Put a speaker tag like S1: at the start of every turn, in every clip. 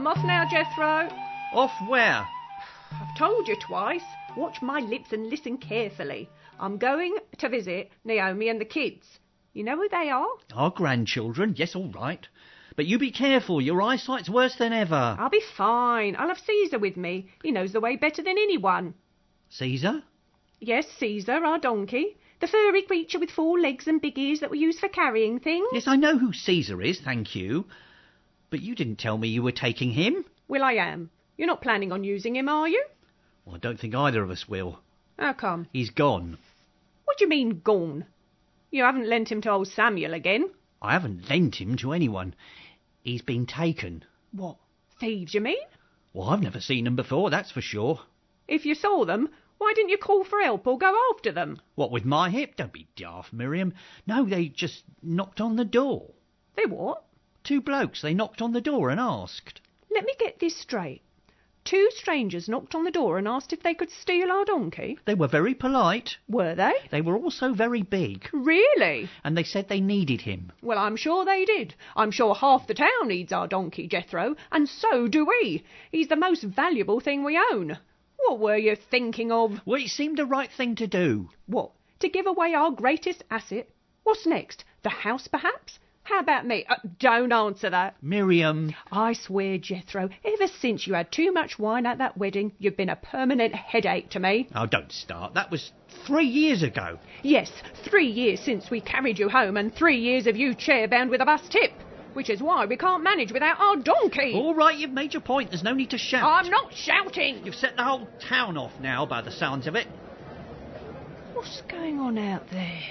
S1: I'm off now, Jethro.
S2: Off where?
S1: I've told you twice. Watch my lips and listen carefully. I'm going to visit Naomi and the kids. You know who they are?
S2: Our grandchildren, yes, all right. But you be careful, your eyesight's worse than ever.
S1: I'll be fine. I'll have Caesar with me. He knows the way better than anyone.
S2: Caesar?
S1: Yes, Caesar, our donkey. The furry creature with 4 legs and big ears that we use for carrying things.
S2: Yes, I know who Caesar is, thank you. But you didn't tell me you were taking him.
S1: Well, I am. You're not planning on using him, are you?
S2: Well, I don't think either of us will.
S1: How come?
S2: He's gone.
S1: What do you mean, gone? You haven't lent him to old Samuel again?
S2: I haven't lent him to anyone. He's been taken.
S1: What? Thieves, you mean?
S2: Well, I've never seen them before, that's for sure.
S1: If you saw them, why didn't you call for help or go after them?
S2: What, with my hip? Don't be daft, Miriam. No, they just knocked on the door.
S1: They what?
S2: 2 blokes, they knocked on the door and asked.
S1: Let me get this straight. 2 strangers knocked on the door and asked if they could steal our donkey?
S2: They were very polite.
S1: Were they?
S2: They were also very big.
S1: Really?
S2: And they said they needed him.
S1: Well, I'm sure they did. I'm sure half the town needs our donkey, Jethro, and so do we. He's the most valuable thing we own. What were you thinking of?
S2: Well, it seemed the right thing to do.
S1: What? To give away our greatest asset? What's next? The house, perhaps? How about me? Don't answer that.
S2: Miriam.
S1: I swear, Jethro, ever since you had too much wine at that wedding, you've been a permanent headache to me.
S2: Oh, don't start. That was 3 years ago.
S1: Yes, 3 years since we carried you home and 3 years of you chair-bound with a bus tip, which is why we can't manage without our donkey.
S2: All right, you've made your point. There's no need to shout.
S1: I'm not shouting.
S2: You've set the whole town off now, by the sounds of it.
S1: What's going on out there?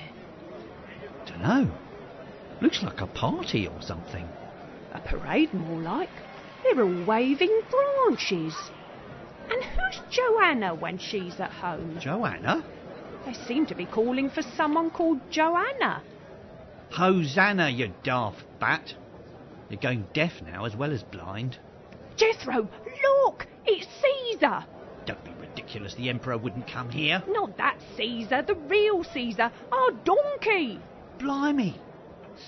S2: Dunno. Looks like a party or something.
S1: A parade, more like. They're all waving branches. And who's Joanna when she's at home?
S2: Joanna?
S1: They seem to be calling for someone called Joanna.
S2: Hosanna, you daft bat. You're going deaf now as well as blind.
S1: Jethro, look! It's Caesar!
S2: Don't be ridiculous. The Emperor wouldn't come here.
S1: Not that Caesar, the real Caesar, our donkey!
S2: Blimey.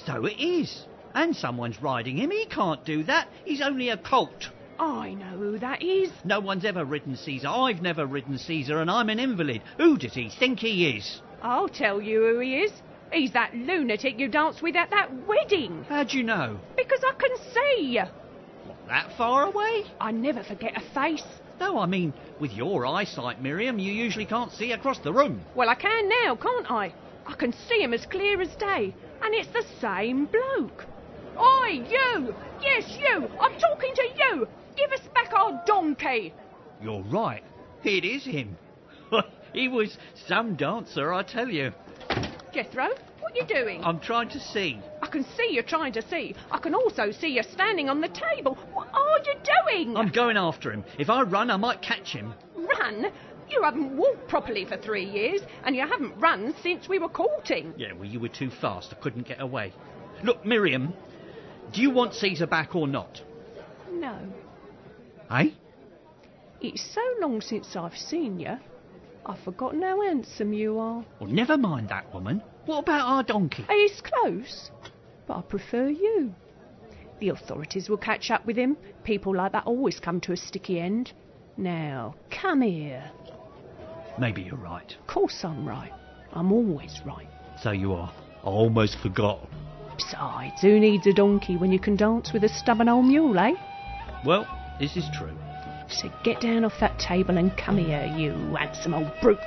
S2: So it is. And someone's riding him. He can't do that. He's only a colt.
S1: I know who that is.
S2: No one's ever ridden Caesar. I've never ridden Caesar, and I'm an invalid. Who does he think he is?
S1: I'll tell you who he is. He's that lunatic you danced with at that wedding.
S2: How'd you know?
S1: Because I can see.
S2: What, that far away?
S1: I never forget a face.
S2: No, I mean, with your eyesight, Miriam, you usually can't see across the room.
S1: Well, I can now, can't I? I can see him as clear as day. And it's the same bloke. Oi, you! Yes, you! I'm talking to you! Give us back our donkey!
S2: You're right. It is him. He was some dancer, I tell you.
S1: Jethro, what are you doing?
S2: I'm trying to see.
S1: I can see you're trying to see. I can also see you standing on the table. What are you doing?
S2: I'm going after him. If I run, I might catch him.
S1: Run? You haven't walked properly for 3 years, and you haven't run since we were courting.
S2: Yeah, well, you were too fast. I couldn't get away. Look, Miriam, do you want Caesar back or not?
S1: No.
S2: Eh?
S1: It's so long since I've seen you. I've forgotten how handsome you are.
S2: Well, never mind that, woman. What about our donkey?
S1: He's close, but I prefer you. The authorities will catch up with him. People like that always come to a sticky end. Now, come here.
S2: Maybe you're right.
S1: Of course I'm right. I'm always right.
S2: So you are. I almost forgot.
S1: Besides, who needs a donkey when you can dance with a stubborn old mule, eh?
S2: Well, this is true.
S1: So get down off that table and come here, you handsome old brute.